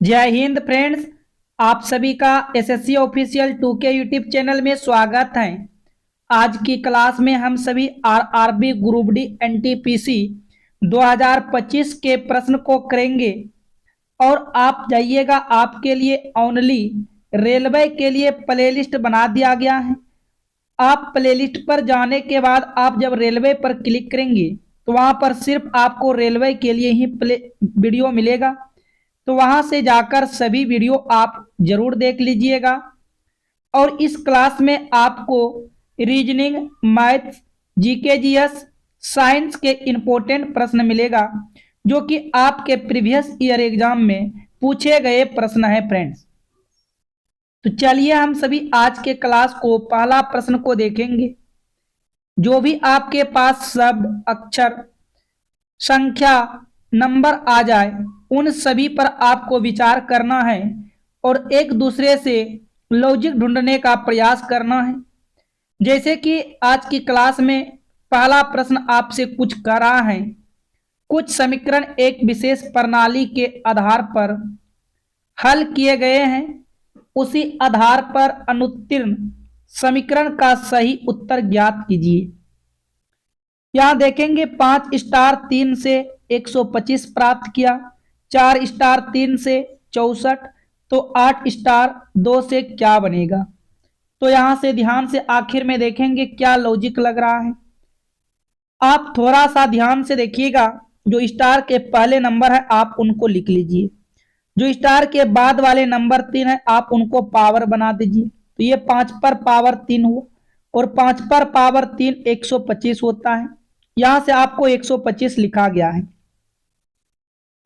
जय हिंद फ्रेंड्स। आप सभी का SSC official 2K YouTube channel में स्वागत है। आज की क्लास में हम सभी आरआरबी ग्रुप डी एनटीपीसी 2025 के प्रश्न को करेंगे और आप जाइएगा, आपके लिए ओनली रेलवे के लिए प्लेलिस्ट बना दिया गया है। आप प्लेलिस्ट पर जाने के बाद आप जब रेलवे पर क्लिक करेंगे तो वहां पर सिर्फ आपको रेलवे के लिए ही वीडियो मिलेगा। तो वहां से जाकर सभी वीडियो आप जरूर देख लीजिएगा। और इस क्लास में आपको reasoning, maths, GK, GS, science के इंपॉर्टेंट प्रश्न मिलेगा जो कि आपके प्रीवियस ईयर एग्जाम में पूछे गए प्रश्न है फ्रेंड्स। तो चलिए हम सभी आज के क्लास को पहला प्रश्न को देखेंगे। जो भी आपके पास शब्द, अक्षर, संख्या, नंबर आ जाए उन सभी पर आपको विचार करना है और एक दूसरे से लॉजिक ढूंढने का प्रयास करना है। जैसे कि आज की क्लास में पहला प्रश्न आपसे कुछ कर रहा है, कुछ समीकरण एक विशेष प्रणाली के आधार पर हल किए गए हैं, उसी आधार पर अनुत्तीर्ण समीकरण का सही उत्तर ज्ञात कीजिए। यहां देखेंगे 5 स्टार 3 से 125 प्राप्त किया, 4 स्टार 3 से 64, तो 8 स्टार 2 से क्या बनेगा। तो यहां से ध्यान से आखिर में देखेंगे क्या लॉजिक लग रहा है। आप थोड़ा सा ध्यान से देखिएगा, जो स्टार के पहले नंबर है आप उनको लिख लीजिए, जो स्टार के बाद वाले नंबर 3 है आप उनको पावर बना दीजिए। तो ये 5 पर पावर 3 हुआ और 5 पर पावर 3 125 होता है। यहां से आपको 125 लिखा गया है।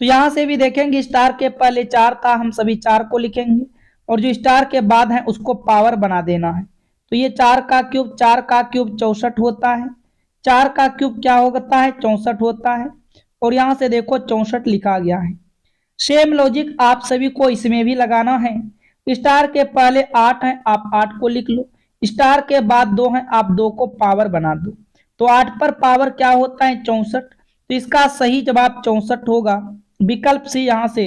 तो यहां से भी देखेंगे स्टार के पहले 4 था, हम सभी 4 को लिखेंगे और जो स्टार के बाद है उसको पावर बना देना है। तो ये 4 का क्यूब 64 होता है। 4 का क्यूब क्या होता है, 64 होता है। और यहां से देखो 64 लिखा गया है। सेम लॉजिक आप सभी को इसमें भी लगाना है। स्टार के पहले 8 है, आप 8 को लिख लो। स्टार के बाद 2 है, आप 2 को पावर बना दो। तो 8 पर पावर क्या होता है, 64। तो इसका सही जवाब 64 होगा। विकल्प सी यहां से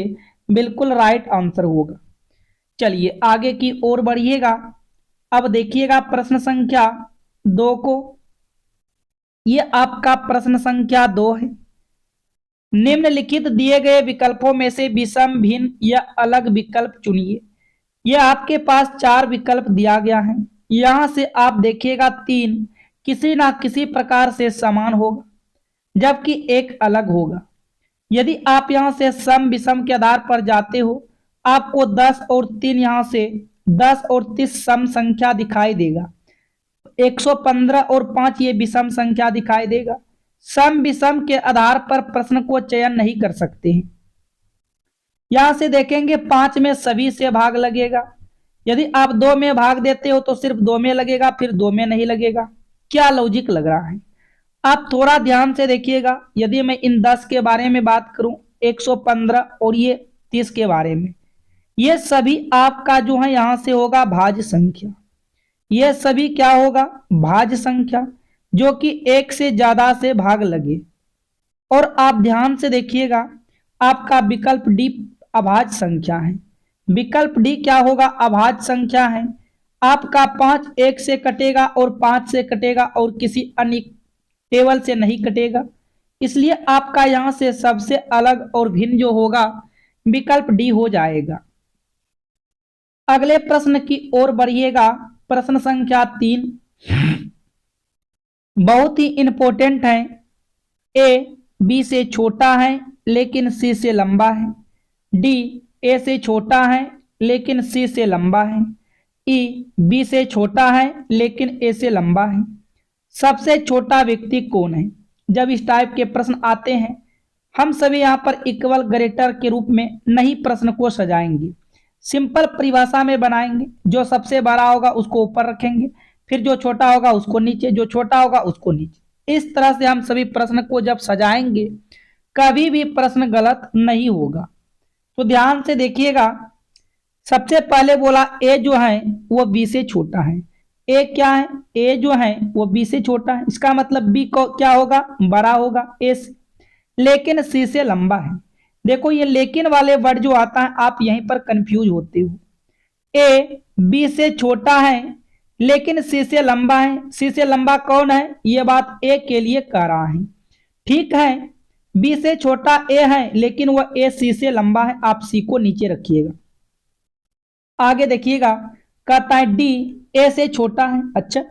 बिल्कुल राइट आंसर होगा। चलिए आगे की ओर बढ़िएगा। अब देखिएगा प्रश्न संख्या 2 को। ये आपका प्रश्न संख्या 2 है। निम्नलिखित दिए गए विकल्पों में से विषम, भिन्न या अलग विकल्प चुनिए। यह आपके पास 4 विकल्प दिया गया है। यहां से आप देखिएगा 3 किसी ना किसी प्रकार से समान होगा जबकि एक अलग होगा। यदि आप यहां से सम विषम के आधार पर जाते हो, आपको 10 और 3 यहां से 10 और 30 सम संख्या दिखाई देगा। 115 और 5 ये विषम संख्या दिखाई देगा। सम विषम के आधार पर प्रश्न को चयन नहीं कर सकते हैं। यहां से देखेंगे 5 में सभी से भाग लगेगा। यदि आप 2 में भाग देते हो तो सिर्फ 2 में लगेगा, फिर 2 में नहीं लगेगा। क्या लॉजिक लग रहा है, आप थोड़ा ध्यान से देखिएगा। यदि मैं इन 10 के बारे में बात करूं, 115 और ये 30 के बारे में, ये सभी आपका जो है यहां से होगा भाज्य संख्या। ये सभी क्या होगा, भाज्य संख्या, जो कि एक से ज्यादा से भाग लगे। और आप ध्यान से देखिएगा, आपका विकल्प डी अभाज्य संख्या है। विकल्प डी क्या होगा, अभाज्य संख्या है। आपका 5 1 से कटेगा और 5 से कटेगा और किसी अन्य टेबल से नहीं कटेगा। इसलिए आपका यहां से सबसे अलग और भिन्न जो होगा विकल्प डी हो जाएगा। अगले प्रश्न की ओर बढ़िएगा। प्रश्न संख्या 3 बहुत ही इंपॉर्टेंट है। ए बी से छोटा है लेकिन सी से लंबा है। डी ए से छोटा है लेकिन सी से लंबा है। ई बी से छोटा है लेकिन ए से लंबा है। सबसे छोटा व्यक्ति कौन है। जब इस टाइप के प्रश्न आते हैं, हम सभी यहाँ पर इक्वल ग्रेटर के रूप में नहीं प्रश्न को सजाएंगे, सिंपल परिभाषा में बनाएंगे। जो सबसे बड़ा होगा उसको ऊपर रखेंगे, फिर जो छोटा होगा उसको नीचे, जो छोटा होगा उसको नीचे। इस तरह से हम सभी प्रश्न को जब सजाएंगे, कभी भी प्रश्न गलत नहीं होगा। तो ध्यान से देखिएगा। सबसे पहले बोला ए जो है वो बी से छोटा है। ए क्या है, ए जो है वो बी से छोटा है, इसका मतलब बी को क्या होगा, बड़ा होगा ए से, लेकिन सी से लंबा है। देखो ये लेकिन वाले वर्ड जो आता है आप यहीं पर कंफ्यूज होते हो। ए बी से छोटा है लेकिन सी से लंबा है। सी से लंबा कौन है, ये बात ए के लिए कह रहा है। ठीक है, बी से छोटा ए है लेकिन वह ए सी से लंबा है, आप सी को नीचे रखिएगा। आगे देखिएगा, कहता है डी ए से छोटा है। अच्छा,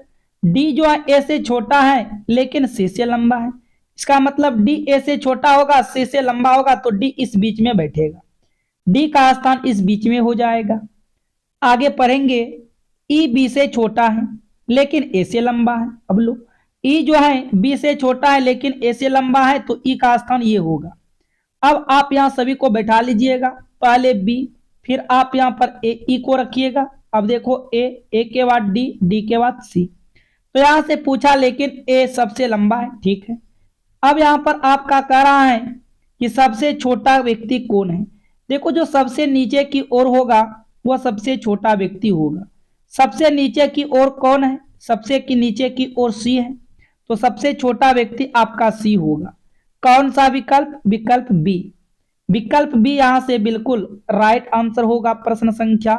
डी जो है ए से छोटा है लेकिन सी से लंबा है। इसका मतलब डी ए से छोटा होगा, सी से लंबा होगा, तो डी इस बीच में बैठेगा। डी का स्थान इस बीच में हो जाएगा। आगे पढ़ेंगे, ई बी से छोटा है लेकिन ए से लंबा है। अब लो, ई जो है बी से छोटा है लेकिन ए से लंबा है, तो ई का स्थान ये होगा। अब आप यहां सभी को बैठा लीजिएगा, पहले बी, फिर आप यहां पर ए ई को रखिएगा। अब देखो ए के बाद डी, डी के बाद सी। तो यहां से पूछा लेकिन ए सबसे लंबा है, ठीक है। अब यहां पर आपका कह रहा है कि सबसे छोटा व्यक्ति कौन है। देखो जो सबसे नीचे की ओर होगा वह सबसे छोटा व्यक्ति होगा। सबसे नीचे की ओर कौन है, सबसे की नीचे की ओर सी है, तो सबसे छोटा व्यक्ति आपका सी होगा। कौन सा विकल्प, विकल्प बी। विकल्प बी यहां से बिल्कुल राइट आंसर होगा प्रश्न संख्या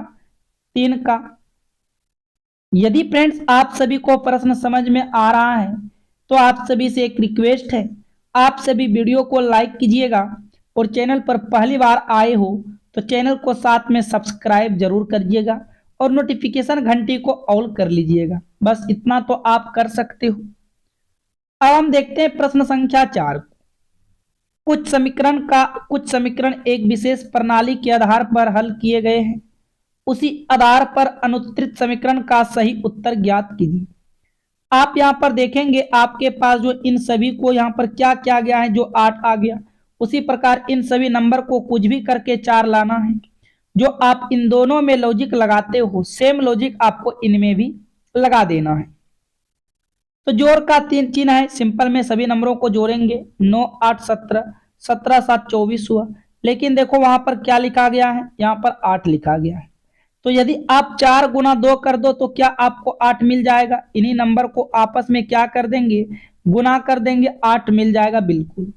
3 का। यदि फ्रेंड्स आप सभी को प्रश्न समझ में आ रहा है तो आप सभी से एक रिक्वेस्ट है, आप सभी वीडियो को लाइक कीजिएगा और चैनल पर पहली बार आए हो तो चैनल को साथ में सब्सक्राइब जरूर करिएगा और नोटिफिकेशन घंटी को ऑल कर लीजिएगा। बस इतना तो आप कर सकते हो। अब हम देखते हैं प्रश्न संख्या 4। कुछ समीकरण एक विशेष प्रणाली के आधार पर हल किए गए हैं, उसी आधार पर अनुत्तरित समीकरण का सही उत्तर ज्ञात कीजिए। आप यहां पर देखेंगे आपके पास जो इन सभी को यहां पर क्या किया गया है, जो 8 आ गया, उसी प्रकार इन सभी नंबर को कुछ भी करके 4 लाना है। जो आप इन दोनों में लॉजिक लगाते हो सेम लॉजिक आपको इनमें भी लगा देना है। तो जोड़ का 3 चिन्ह है, सिंपल में सभी नंबरों को जोड़ेंगे। 9 8 17, 17 7 24 हुआ, लेकिन देखो वहां पर क्या लिखा गया है, यहाँ पर 8 लिखा गया है। तो यदि आप 4 गुना 2 कर दो तो क्या आपको 8 मिल जाएगा। इन्हीं नंबर को आपस में क्या कर देंगे, गुना कर देंगे, 8 मिल जाएगा बिल्कुल।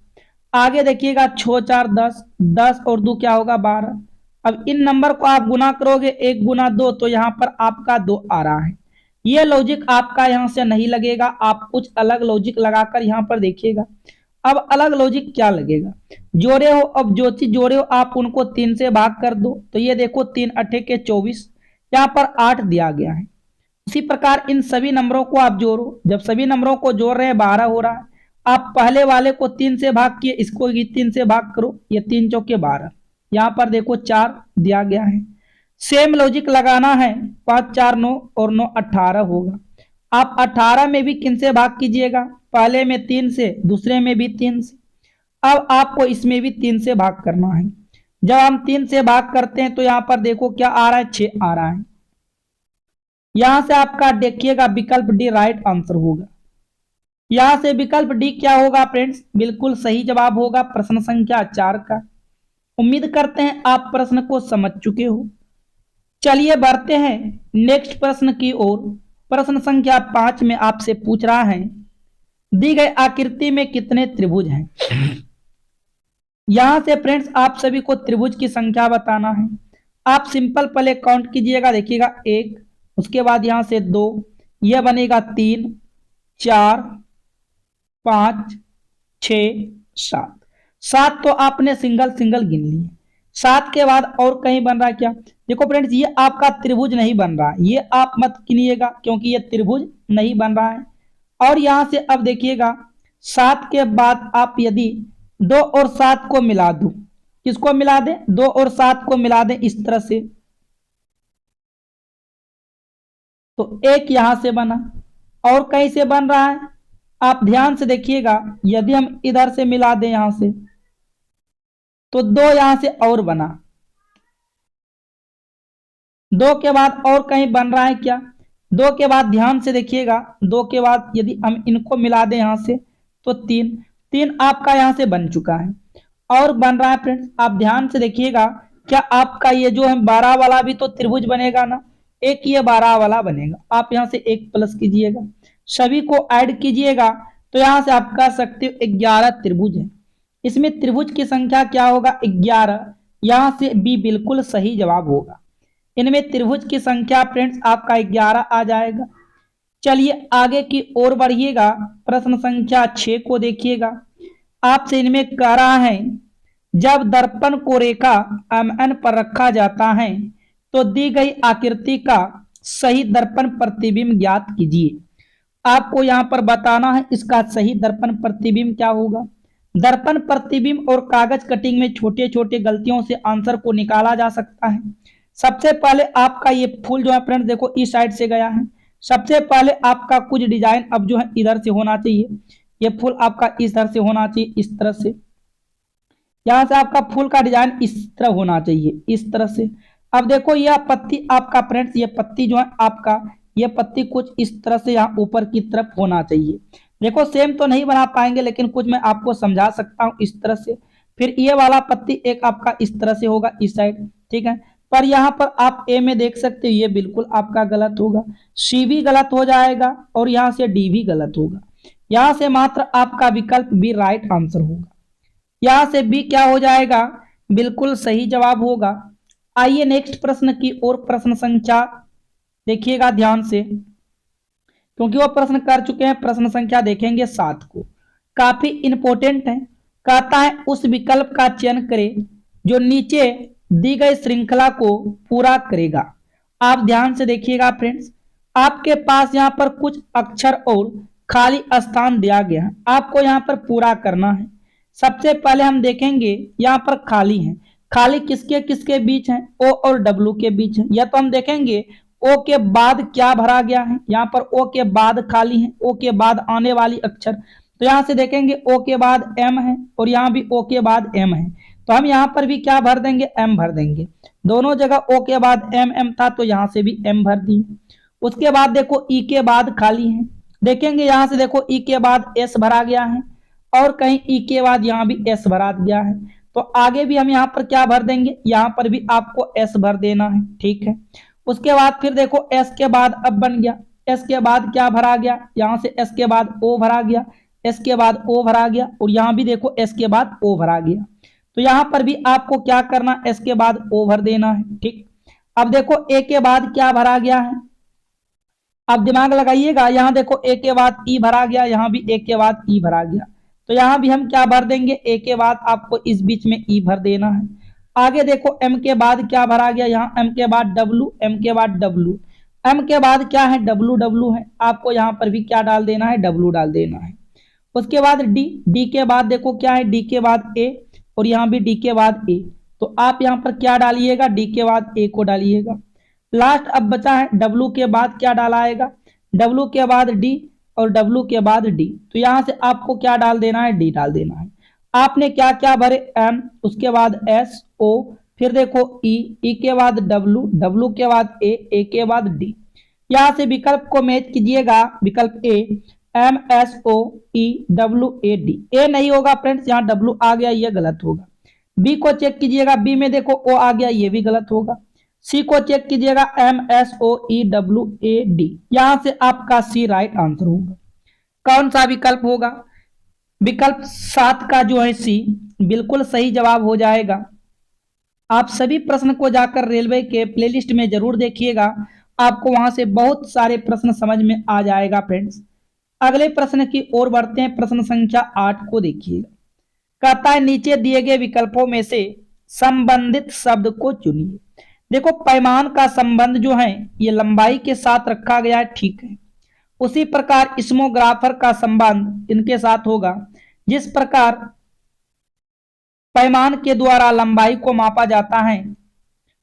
आगे देखिएगा 6 4 10, 10 और 2 क्या होगा 12। अब इन नंबर को आप गुना करोगे 1 गुना 2, तो यहाँ पर आपका 2 आ रहा है। ये लॉजिक आपका यहाँ से नहीं लगेगा, आप कुछ अलग लॉजिक लगाकर यहाँ पर देखिएगा। अब अलग लॉजिक क्या लगेगा, जोड़े हो, अब जो चीज जोड़े हो आप उनको 3 से भाग कर दो, तो ये देखो 3 8 के 24, यहाँ पर 8 दिया गया है। उसी प्रकार इन सभी नंबरों को आप जोड़ो, जब सभी नंबरों को जोड़ रहे हैं 12 हो रहा है। आप पहले वाले को 3 से भाग किए, इसको 3 से भाग करो, ये 3 चौके 12, यहाँ पर देखो 4 दिया गया है। सेम लॉजिक लगाना है, 5 4 9 और 9 18 होगा। आप 18 में भी किन से भाग कीजिएगा, पहले में 3 से, दूसरे में भी 3 से। अब आपको इसमें भी 3 से भाग करना है। जब हम 3 से भाग करते हैं तो यहां पर देखो क्या आ रहा है, 6 आ रहा है। यहां से आपका देखिएगा विकल्प डी राइट आंसर होगा। यहां से विकल्प डी क्या होगा फ्रेंड्स, बिल्कुल सही जवाब होगा प्रश्न संख्या 4 का। उम्मीद करते हैं आप प्रश्न को समझ चुके हो। चलिए बढ़ते हैं नेक्स्ट प्रश्न की ओर। प्रश्न संख्या 5 में आपसे पूछ रहा है, दी गई आकृति में कितने त्रिभुज हैं। यहां से फ्रेंड्स आप सभी को त्रिभुज की संख्या बताना है। आप सिंपल पहले काउंट कीजिएगा, देखिएगा 1, उसके बाद यहां से 2, यह बनेगा 3 4 5 6 7। 7 तो आपने सिंगल सिंगल गिन लिए। 7 के बाद और कहीं बन रहा है क्या, देखो फ्रेंड्स ये आपका त्रिभुज नहीं बन रहा, ये आप मत गिनिएगा क्योंकि ये त्रिभुज नहीं बन रहा है। और यहां से अब देखिएगा 7 के बाद आप यदि 2 और 7 को मिला दूं, किसको मिला दें, 2 और 7 को मिला दें इस तरह से, तो एक यहां से बना। और कहीं से बन रहा है, आप ध्यान से देखिएगा, यदि हम इधर से मिला दें यहां से तो 2 यहां से और बना। 2 के बाद और कहीं बन रहा है क्या, 2 के बाद ध्यान से देखिएगा, 2 के बाद यदि हम इनको मिला दें यहां से तो 3 आपका यहां से बन चुका है। और बन रहा है फ्रेंड्स, आप ध्यान से देखिएगा, क्या आपका ये जो है 12 वाला भी तो त्रिभुज बनेगा ना, एक ये 12 वाला बनेगा। आप यहां से 1 प्लस कीजिएगा, सभी को ऐड कीजिएगा, तो यहां से आप कह सकते हो 11 त्रिभुज है। इसमें त्रिभुज की संख्या क्या होगा 11, यहां से बी बिल्कुल सही जवाब होगा। इनमें त्रिभुज की संख्या फ्रेंड्स आपका 11 आ जाएगा। चलिए आगे की ओर बढ़िएगा, प्रश्न संख्या 6 को देखिएगा। आपसे इनमें कह रहा है जब दर्पण को रेखा MN पर रखा जाता है तो दी गई आकृति का सही दर्पण प्रतिबिंब ज्ञात कीजिए। आपको यहां पर बताना है इसका सही दर्पण प्रतिबिंब क्या होगा। दर्पण प्रतिबिंब और कागज कटिंग में छोटे छोटे गलतियों से आंसर को निकाला जा सकता है। सबसे पहले आपका ये फूल जो है फ्रेंड्स देखो इस साइड से गया है। सबसे पहले आपका कुछ डिजाइन अब जो है इधर से होना चाहिए। ये फूल आपका इस तरह से होना चाहिए, इस तरह से। यहां से आपका फूल का डिजाइन इस तरह होना चाहिए, इस तरह से। अब देखो यह पत्ती आपका फ्रेंड्स, ये पत्ती जो है आपका, ये पत्ती कुछ इस तरह से यहाँ ऊपर की तरफ होना चाहिए। देखो सेम तो नहीं बना पाएंगे लेकिन कुछ मैं आपको समझा सकता हूँ इस तरह से। फिर ये वाला पत्ती एक आपका इस तरह से होगा इस साइड, ठीक है। पर यहाँ पर आप ए में देख सकते हो ये बिल्कुल आपका गलत होगा, सी भी गलत हो जाएगा और यहाँ से डी भी गलत होगा। यहाँ से मात्र आपका विकल्प बी राइट आंसर होगा। यहां से बी क्या हो जाएगा, बिल्कुल सही जवाब होगा। आइए नेक्स्ट प्रश्न की ओर, प्रश्न संख्या देखिएगा ध्यान से क्योंकि वो प्रश्न कर चुके हैं। प्रश्न संख्या देखेंगे 7 को, काफी इंपोर्टेंट है। कहता है उस विकल्प का चयन करें जो नीचे दी गई श्रृंखला को पूरा करेगा। आप ध्यान से देखिएगा फ्रेंड्स, आपके पास यहाँ पर कुछ अक्षर और खाली स्थान दिया गया है, आपको यहाँ पर पूरा करना है। सबसे पहले हम देखेंगे यहाँ पर खाली है, खाली किसके किसके बीच है, ओ और डब्लू के बीच है। या तो हम देखेंगे ओ के बाद क्या भरा गया है, यहाँ पर ओ के बाद खाली है, ओ के बाद आने वाली अक्षर। तो यहाँ से देखेंगे ओ के बाद एम है और यहाँ भी ओ के बाद एम है, तो हम यहाँ पर भी क्या भर देंगे, एम भर देंगे। दोनों जगह ओ के बाद एम एम था तो यहाँ से भी एम भर दिए। उसके बाद देखो ई के बाद खाली है, देखेंगे यहाँ से देखो ई के बाद एस भरा गया है और कहीं ई के बाद यहाँ भी एस भरा गया है, तो आगे भी हम यहाँ पर क्या भर देंगे, यहाँ पर भी आपको एस भर देना है, ठीक है। उसके बाद फिर देखो एस के बाद अब बन गया, एस के बाद क्या भरा गया, यहाँ से एस के बाद ओ भरा गया, एस के बाद ओ भरा गया और यहाँ भी देखो एस के बाद ओ भरा गया। तो यहाँ पर भी आपको क्या करना, एस के बाद ओ भर देना है, ठीक। अब देखो ए के बाद क्या भरा गया है, अब दिमाग लगाइएगा, यहाँ देखो ए के बाद ई भरा गया, यहाँ भी ए के बाद ई भरा गया, तो यहाँ भी हम क्या भर देंगे, ए के बाद आपको इस बीच में ई भर देना है। आगे देखो एम के बाद क्या भरा गया, यहाँ एम के बाद डब्लू, एम के बाद डब्लू, एम के बाद क्या है, डब्लू डब्लू है, आपको यहाँ पर भी क्या डाल देना है, डब्लू डाल देना है। उसके बाद डी, डी के बाद देखो क्या है, डी के बाद ए और यहाँ भी डी के बाद ए, तो आप यहाँ पर क्या डालिएगा, डी के बाद ए को डालिएगा। लास्ट अब बचा है डब्लू के बाद क्या डालाएगा, डब्लू के बाद डी और डब्लू के बाद डी, तो यहां से आपको क्या डाल देना है, डी डाल देना है। आपने क्या क्या भरे, एम, उसके बाद एस ओ, फिर देखो ई, ई के बाद डब्लू, डब्लू के बाद ए के बाद डी। यहां से विकल्प को मैच कीजिएगा, विकल्प A M S O E W A D, A नहीं होगा फ्रेंड्स, यहाँ डब्लू आ गया, ये गलत होगा। बी को चेक कीजिएगा, बी में देखो ओ आ गया, ये भी गलत होगा। सी को चेक कीजिएगा, M S O E W A D, यहां से आपका सी राइट आंसर होगा। कौन सा विकल्प होगा, विकल्प 7 का जो है सी बिल्कुल सही जवाब हो जाएगा। आप सभी प्रश्न को जाकर रेलवे के प्लेलिस्ट में जरूर देखिएगा, आपको वहां से बहुत सारे प्रश्न समझ में आ जाएगा फ्रेंड्स। अगले प्रश्न की ओर बढ़ते हैं, प्रश्न संख्या 8 को देखिएगा। कहता है नीचे दिए गए विकल्पों में से संबंधित शब्द को चुनिए। देखो पैमान का संबंध जो है ये लंबाई के साथ रखा गया है, ठीक है। उसी प्रकार इसमोग्राफर का संबंध इनके साथ होगा। जिस प्रकार पैमान के द्वारा लंबाई को मापा जाता है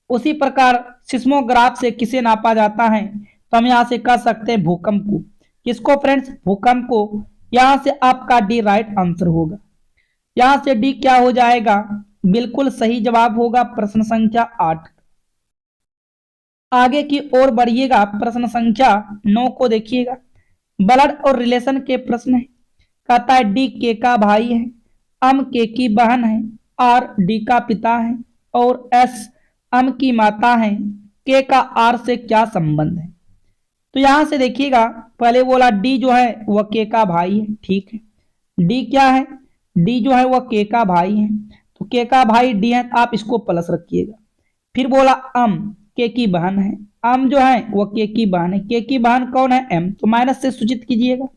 उसी प्रकार सिस्मोग्राफ से किसे नापा जाता है, तो हम यहां से कह सकते हैं भूकंप को। किसको फ्रेंड्स, भूकंप को। यहां से आपका डी राइट आंसर होगा। यहां से डी क्या हो जाएगा, बिल्कुल सही जवाब होगा प्रश्न संख्या 8। आगे की ओर बढ़िएगा, प्रश्न संख्या 9 को देखिएगा। ब्लड और रिलेशन के प्रश्न है। कहता है डी के का भाई है, अम के की बहन है, आर डी का पिता है और एस अम की माता है, के का आर से क्या संबंध है। तो यहां से देखिएगा, पहले बोला डी जो है वह के का भाई है, ठीक है। डी क्या है, डी जो है वह के का भाई है, तो के का भाई डी है, आप इसको प्लस रखिएगा। फिर बोला अम, के की बहन है, अम जो है वह के की बहन है, के की बहन कौन है, एम, तो माइनस से सूचित कीजिएगा।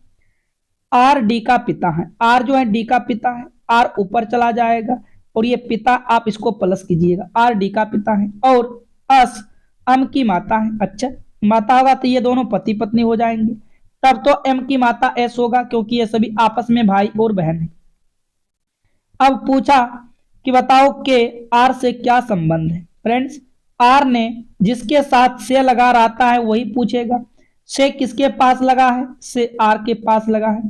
आर डी का पिता है, आर जो है डी का पिता है, आर ऊपर चला जाएगा और ये पिता आप इसको प्लस कीजिएगा, आर डी का पिता है। और अस अम की माता है, अच्छा माता होगा तो ये दोनों पति पत्नी हो जाएंगे, तब तो एम की माता एस होगा क्योंकि ये सभी आपस में भाई और बहन है। अब पूछा कि बताओ के आर से क्या संबंध है। फ्रेंड्स, आर ने जिसके साथ से लगा रहता है वही पूछेगा। से किसके पास लगा है, से आर के पास लगा है।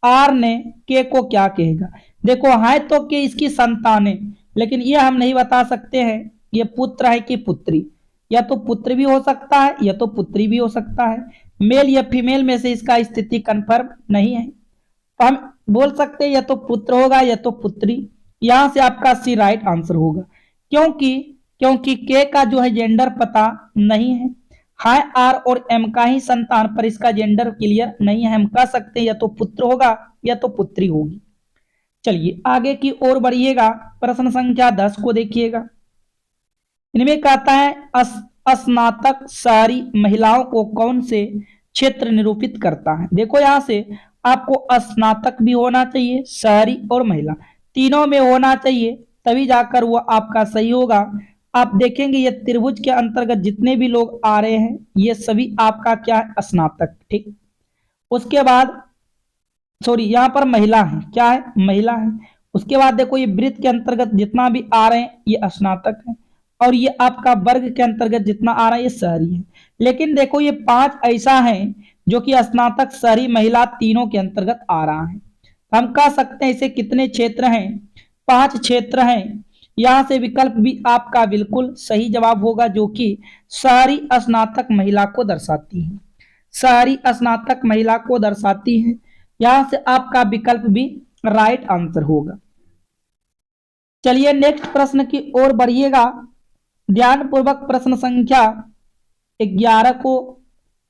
आर ने के को क्या कहेगा, देखो है तो के इसकी संतान है, लेकिन ये हम नहीं बता सकते हैं ये पुत्र है कि पुत्री, या तो पुत्र भी हो सकता है या तो पुत्री भी हो सकता है, मेल या फीमेल में से इसका स्थिति कंफर्म नहीं है, तो हम बोल सकते हैं या तो पुत्र होगा या तो पुत्री। यहां से आपका सी राइट आंसर होगा, क्योंकि क्योंकि के का जो है जेंडर पता नहीं है, हाय आर और एम का ही संतान पर इसका जेंडर क्लियर नहीं है, हम कह सकते हैं या तो पुत्र होगा या तो पुत्री होगी। चलिए आगे की ओर बढ़िएगा, प्रश्न संख्या 10 को देखिएगा। इनमें कहता है स्नातक शहरी महिलाओं को कौन से क्षेत्र निरूपित करता है। देखो यहां से आपको स्नातक भी होना चाहिए, शहरी और महिला तीनों में होना चाहिए, तभी जाकर वो आपका सही होगा। आप देखेंगे ये त्रिभुज के अंतर्गत जितने भी लोग आ रहे हैं ये सभी आपका क्या है, स्नातक, ठीक। उसके बाद सॉरी यहाँ पर महिला है, क्या है, महिला है। उसके बाद देखो ये वृत्त के अंतर्गत जितना भी आ रहे हैं ये स्नातक है, और ये आपका वर्ग के अंतर्गत जितना आ रहा है ये शहरी है। लेकिन देखो ये 5 ऐसा है जो कि स्नातक शहरी महिला तीनों के अंतर्गत आ रहा है, हम कह सकते हैं इसे कितने क्षेत्र हैं, 5 क्षेत्र हैं। यहां से विकल्प भी आपका बिल्कुल सही जवाब होगा जो कि शहरी स्नातक महिला को दर्शाती है, शहरी स्नातक महिला को दर्शाती है। यहां से आपका विकल्प भी राइट आंसर होगा। चलिए नेक्स्ट प्रश्न की ओर बढ़िएगा, ध्यान पूर्वक प्रश्न संख्या 11 को,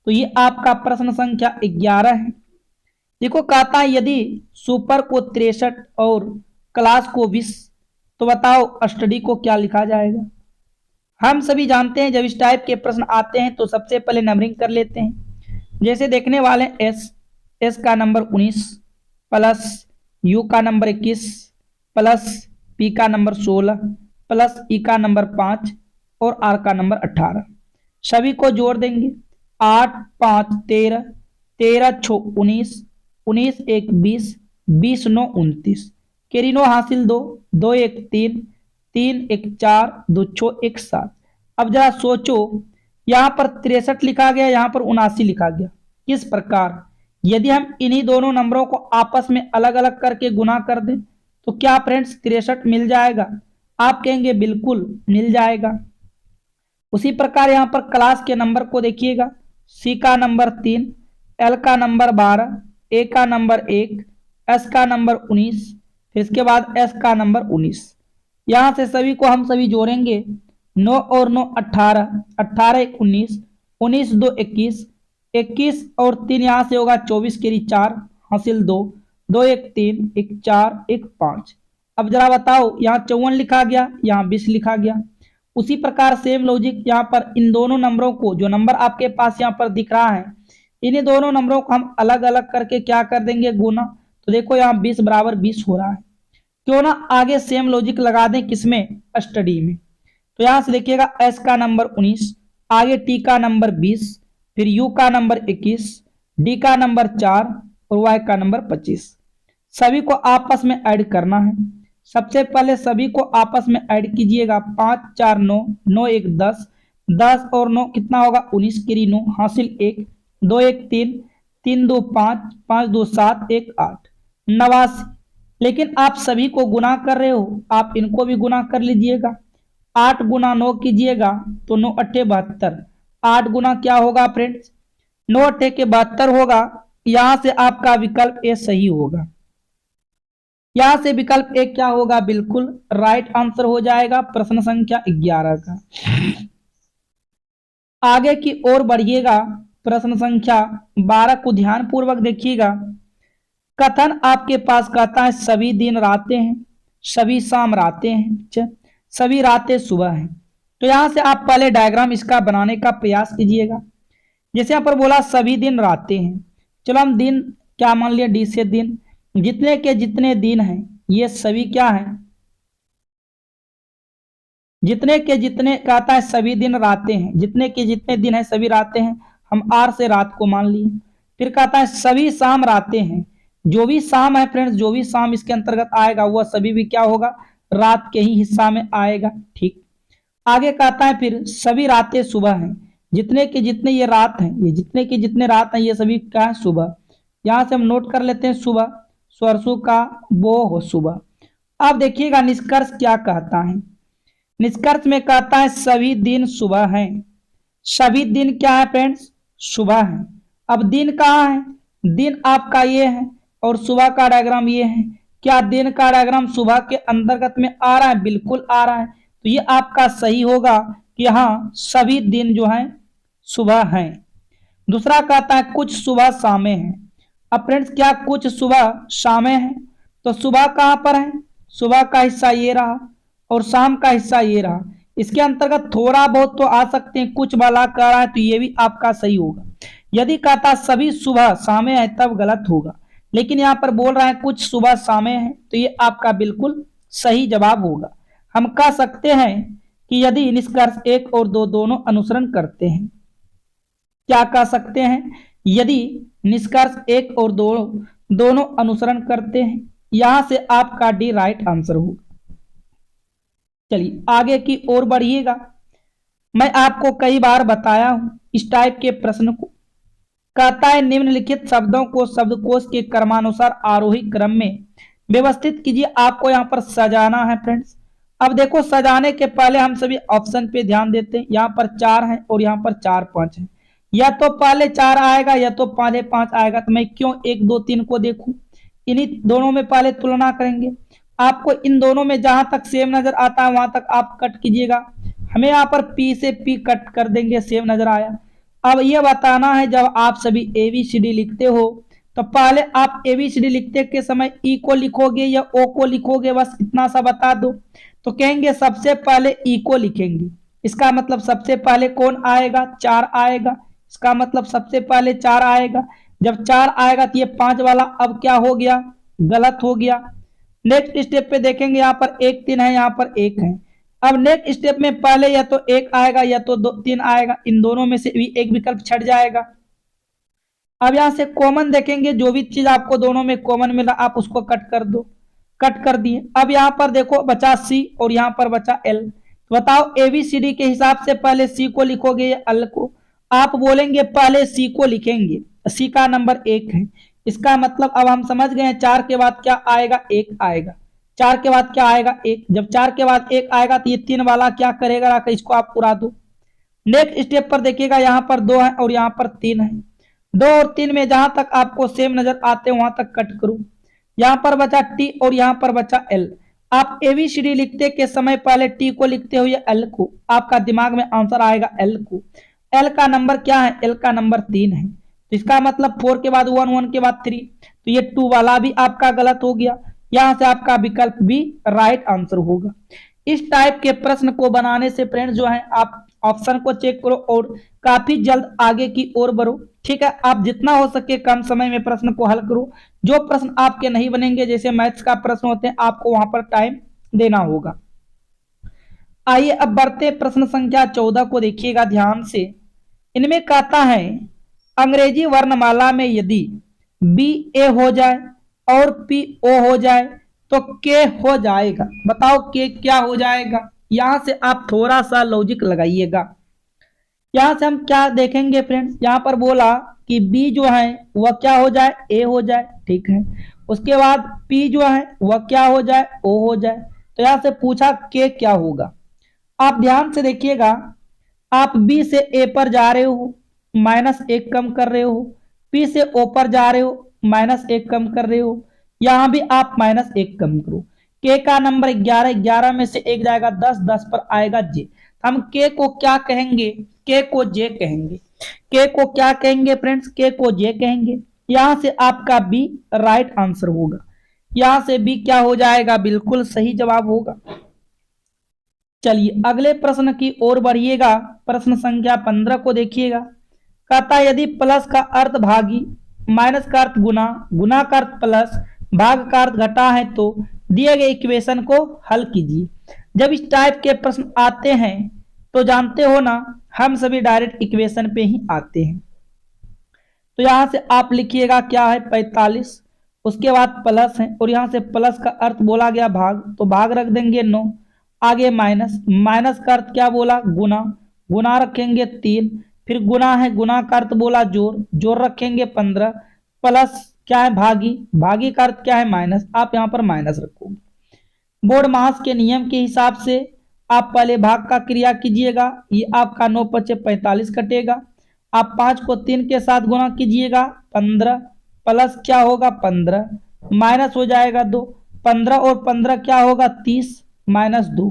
तो ये आपका प्रश्न संख्या 11 है। देखो कहता है यदि सुपर को 63 और क्लास को 20, तो बताओ स्टडी को क्या लिखा जाएगा। हम सभी जानते हैं जब इस टाइप के प्रश्न आते हैं तो सबसे पहले नंबरिंग कर लेते हैं। जैसे देखने वाले एस, एस का नंबर 19 प्लस यू का नंबर 21 प्लस पी का नंबर 16 प्लस ई का नंबर 5 और आर का नंबर 18, सभी को जोड़ देंगे। 8 5 13, 13 6 19, 19 1 20, 20 9 29, केरिनो हासिल 2, 2 1 3, 3 1 4, 2 6 1 7। अब जरा सोचो यहाँ पर 63 लिखा गया, यहाँ पर 79 लिखा गया, किस प्रकार, यदि हम इन्हीं दोनों नंबरों को आपस में अलग अलग करके गुना कर दें तो क्या फ्रेंड्स 63 मिल जाएगा, आप कहेंगे बिल्कुल मिल जाएगा। उसी प्रकार यहाँ पर क्लास के नंबर को देखिएगा, सी का नंबर 3, एल का नंबर 12, ए का नंबर 1, एस का नंबर 19, फिर इसके बाद एस का नंबर 19। यहाँ से सभी को हम सभी जोड़ेंगे, 9 और 9 18, 18 1 19, 19 2 21, 21 और 3 यहाँ से होगा 24 केरी 4 हासिल 2, 2 1 3, 1 4 1 5। अब जरा बताओ यहाँ 54 लिखा गया, यहाँ 20 लिखा गया। उसी प्रकार सेम लॉजिक यहाँ पर इन दोनों नंबरों को, जो नंबर आपके पास यहाँ पर दिख रहा है, इन्हीं दोनों नंबरों को हम अलग अलग करके क्या कर देंगे, गुना। तो देखो यहाँ 20 बराबर 20 हो रहा है, क्यों ना आगे सेम लॉजिक लगा दें, किसमें, स्टडी में। तो यहाँ से देखिएगा एस का नंबर 19, आगे टी का नंबर 20, फिर यू का नंबर 21, डी का नंबर 4 और वाई का नंबर 25। सभी को आपस में ऐड करना है। सबसे पहले सभी को आपस में ऐड कीजिएगा, 5 4 9, 9 1 10, 10 और 9 कितना होगा, 19 केरी 9 हासिल 1, 2 1 3, 3 2 5, 5 2 7 1 8, 89। लेकिन आप सभी को गुना कर रहे हो, आप इनको भी गुना कर लीजिएगा। 8 गुना 9 कीजिएगा तो 9 8 72, 8 गुना क्या होगा फ्रेंड्स, 9 8 के 72 होगा। यहां से आपका विकल्प ए सही होगा, यहां से विकल्प ए क्या होगा, बिल्कुल राइट आंसर हो जाएगा प्रश्न संख्या 11 का। आगे की ओर बढ़िएगा, प्रश्न संख्या 12 को ध्यान पूर्वक देखिएगा। कथन आपके पास कहता है सभी दिन रातें हैं, सभी शाम रातें हैं, अच्छा, सभी रातें सुबह हैं। तो यहां से आप पहले डायग्राम इसका बनाने का प्रयास कीजिएगा। जैसे यहां पर बोला सभी दिन रातें हैं, चलो हम दिन क्या मान लिया, डी से दिन, जितने के जितने दिन हैं ये सभी क्या है, जितने के जितने कहता है सभी दिन रातें हैं, जितने के जितने दिन हैं सभी रातें हैं, हम आर से रात को मान लिए। फिर कहता है सभी शाम रातें हैं, जो भी शाम है फ्रेंड्स, जो भी शाम इसके अंतर्गत आएगा वह सभी भी क्या होगा, रात के ही हिस्सा में आएगा। ठीक, आगे कहता है फिर सभी रातें सुबह हैं, जितने के जितने ये रात हैं, ये जितने के जितने रात हैं ये सभी क्या है, सुबह। यहां से हम नोट कर लेते हैं सुबह, सरसों का बो हो सुबह। अब देखिएगा निष्कर्ष क्या कहता है। निष्कर्ष में कहता है सभी दिन सुबह हैं, सभी दिन क्या है फ्रेंड्स, सुबह है। अब दिन कहाँ है, दिन आपका ये है और सुबह का डायग्राम ये है। क्या दिन का डायग्राम सुबह के अंतर्गत में आ रहा है, बिल्कुल आ रहा है। तो ये आपका सही होगा कि हाँ सभी दिन जो है सुबह हैं। दूसरा कहता है कुछ सुबह शामें हैं। अब फ्रेंड्स क्या कुछ सुबह शामें हैं, तो सुबह कहाँ पर है, सुबह का हिस्सा ये रहा और शाम का हिस्सा ये रहा। इसके अंतर्गत थोड़ा बहुत तो आ सकते हैं, कुछ वाला कह रहा है तो ये भी आपका सही होगा। यदि कहता सभी सुबह शामें है तब गलत होगा, लेकिन यहाँ पर बोल रहा है कुछ सुबह शामें है तो ये आपका बिल्कुल सही जवाब होगा। हम कह सकते हैं कि यदि निष्कर्ष 1 और 2 दोनों अनुसरण करते हैं, क्या कह सकते हैं, यदि निष्कर्ष 1 और 2 दोनों अनुसरण करते हैं, यहां से आपका डी राइट आंसर होगा। चलिए आगे की ओर बढ़िएगा। मैं आपको कई बार बताया हूं इस टाइप के प्रश्न को। कहता है निम्नलिखित शब्दों को शब्दकोश के क्रमानुसार आरोही क्रम में व्यवस्थित कीजिए। आपको यहाँ पर सजाना है फ्रेंड्स। अब देखो सजाने के पहले हम सभी ऑप्शन पे ध्यान देते हैं। यहाँ पर 4 है और यहाँ पर 4 5 है, या तो पहले 4 आएगा या तो पहले 5 आएगा। तो मैं क्यों 1 2 3 को देखूं, इन्हीं दोनों में पहले तुलना करेंगे। आपको इन दोनों में जहां तक सेम नजर आता है वहां तक आप कट कीजिएगा। हमें यहाँ पर पी से पी कट कर देंगे, सेम नजर आया। अब ये बताना है जब आप सभी ABCD लिखते हो तो पहले आप ABCD लिखते के समय ई को लिखोगे या ओ को लिखोगे, बस इतना सा बता दो। तो कहेंगे सबसे पहले ई को लिखेंगे, इसका मतलब सबसे पहले कौन आएगा, 4 आएगा। इसका मतलब सबसे पहले 4 आएगा। जब 4 आएगा तो ये 5 वाला अब क्या हो गया, गलत हो गया। नेक्स्ट स्टेप पे देखेंगे यहाँ पर 1 3 है, यहाँ पर 1 है। अब नेक्स्ट स्टेप में पहले या तो 1 आएगा या तो 2 3 आएगा, इन दोनों में से भी एक विकल्प छट जाएगा। अब यहां से कॉमन देखेंगे, जो भी चीज आपको दोनों में कॉमन मिला आप उसको कट कर दो, कट कर दिए। अब यहाँ पर देखो बचा C और यहाँ पर बचा L। तो बताओ ABCD के हिसाब से पहले C को लिखोगे या L को, आप बोलेंगे पहले C को लिखेंगे, C का नंबर 1 है। इसका मतलब अब हम समझ गए हैं 4 के बाद क्या आएगा, 1 आएगा। 4 के बाद क्या आएगा, 1। जब 4 के बाद 1 आएगा तो ये 3 वाला क्या करेगा, आकर इसको आप उड़ा दो। नेक्स्ट स्टेप पर देखिएगा यहाँ पर 2 है और यहाँ पर 3 है। 2 और 3 में जहां तक आपको सेम नजर आते हैं वहां तक कट करो। यहाँ पर बचा T और यहाँ पर बचा L। आप ABCD लिखते के समय पहले T को लिखते हो या L को, आपका दिमाग में आंसर आएगा L को। L का नंबर क्या है, L का नंबर 3 है। तो इसका मतलब 4 के बाद 1 1 के बाद 3, तो ये 2 वाला भी आपका गलत हो गया। यहां से आपका विकल्प भी राइट आंसर होगा। इस टाइप के प्रश्न को बनाने से फ्रेंड्स जो है आप ऑप्शन को चेक करो और काफी जल्द आगे की ओर बढ़ो। ठीक है, आप जितना हो सके कम समय में प्रश्न को हल करो। जो प्रश्न आपके नहीं बनेंगे, जैसे मैथ्स का प्रश्न होते हैं, आपको वहां पर टाइम देना होगा। आइए अब बढ़ते प्रश्न संख्या 14 को देखिएगा ध्यान से। इनमें कहता है अंग्रेजी वर्णमाला में यदि BA हो जाए और PO हो जाए तो K हो जाएगा। बताओ K क्या हो जाएगा। यहां से आप थोड़ा सा लॉजिक लगाइएगा। यहां से हम क्या देखेंगे फ्रेंड्स, यहां पर बोला कि B जो है वह क्या हो जाए, A हो जाए। ठीक है, उसके बाद P जो है वह क्या हो जाए, O हो जाए। तो यहां से पूछा K क्या होगा। आप ध्यान से देखिएगा, आप B से A पर जा रहे हो, -1 कम कर रहे हो। P से O पर जा रहे हो, -1 कम कर रहे हो। यहां भी आप -1 कम करो। K का नंबर 11, 11 में से 1 जाएगा 10, 10 पर आएगा J। हम K को क्या कहेंगे, K को J कहेंगे। K को क्या कहेंगे फ्रेंड्स, K को J कहेंगे। यहां से आपका बी राइट आंसर होगा। यहां से बी क्या हो जाएगा, बिल्कुल सही जवाब होगा। चलिए अगले प्रश्न की ओर बढ़िएगा। प्रश्न संख्या 15 को देखिएगा। कहता है यदि प्लस का अर्थ भागी, माइनस का अर्थ गुना, गुना का अर्थ प्लस, भाग का अर्थ घटा है तो दिए गए इक्वेशन को हल कीजिए। जब इस टाइप के प्रश्न आते हैं तो जानते हो ना, हम सभी डायरेक्ट इक्वेशन पे ही आते हैं। तो यहां से आप लिखिएगा क्या है 45, उसके बाद प्लस है और यहां से प्लस का अर्थ बोला गया भाग, तो भाग रख देंगे 9, आगे माइनस, माइनस का अर्थ क्या बोला गुना, गुना रखेंगे 3, फिर गुना है, गुना का अर्थ बोला जोड़, जोड़ रखेंगे 15, प्लस क्या है भागी, भागी का अर्थ क्या है माइनस, आप यहाँ पर माइनस रखोगे। बोर्ड मास के नियम के हिसाब से आप पहले भाग का क्रिया कीजिएगा, ये आपका 9 × 5 = 45 कटेगा। आप 5 को 3 के साथ गुना कीजिएगा 15, प्लस क्या होगा 15, माइनस हो जाएगा 2, 15 और 15 क्या होगा 30, माइनस 2,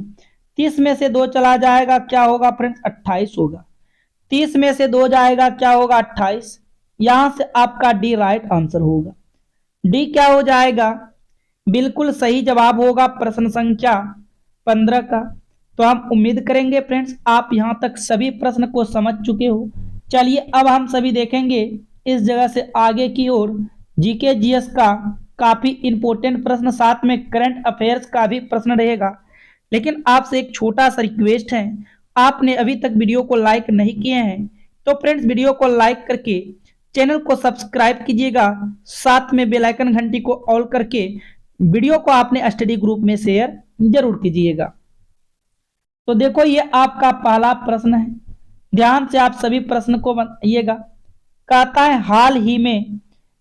30 में से 2 चला जाएगा क्या होगा फ्रेंड्स 28 होगा। 30 में से 2 जाएगा क्या होगा 28। यहां से आपका डी राइट आंसर होगा। डी क्या हो जाएगा, बिल्कुल सही जवाब होगा प्रश्न संख्या 15 का। तो हम उम्मीद करेंगे फ्रेंड्स आप यहां तक सभी प्रश्न को समझ चुके हो। चलिए अब हम सभी देखेंगे इस जगह से आगे की ओर जीके जीएस का काफी इंपॉर्टेंट प्रश्न, साथ में करंट अफेयर्स का भी प्रश्न रहेगा। लेकिन आपसे एक छोटा सा रिक्वेस्ट है, आपने अभी तक वीडियो को लाइक नहीं किए हैं तो फ्रेंड्स वीडियो को लाइक करके चैनल को सब्सक्राइब कीजिएगा, साथ में बेल आइकन घंटी को ऑल करके वीडियो को आपने स्टडी ग्रुप में शेयर जरूर कीजिएगा। तो देखो ये आपका पहला प्रश्न है, ध्यान से आप सभी प्रश्न को बनाइएगा। कहता है हाल ही में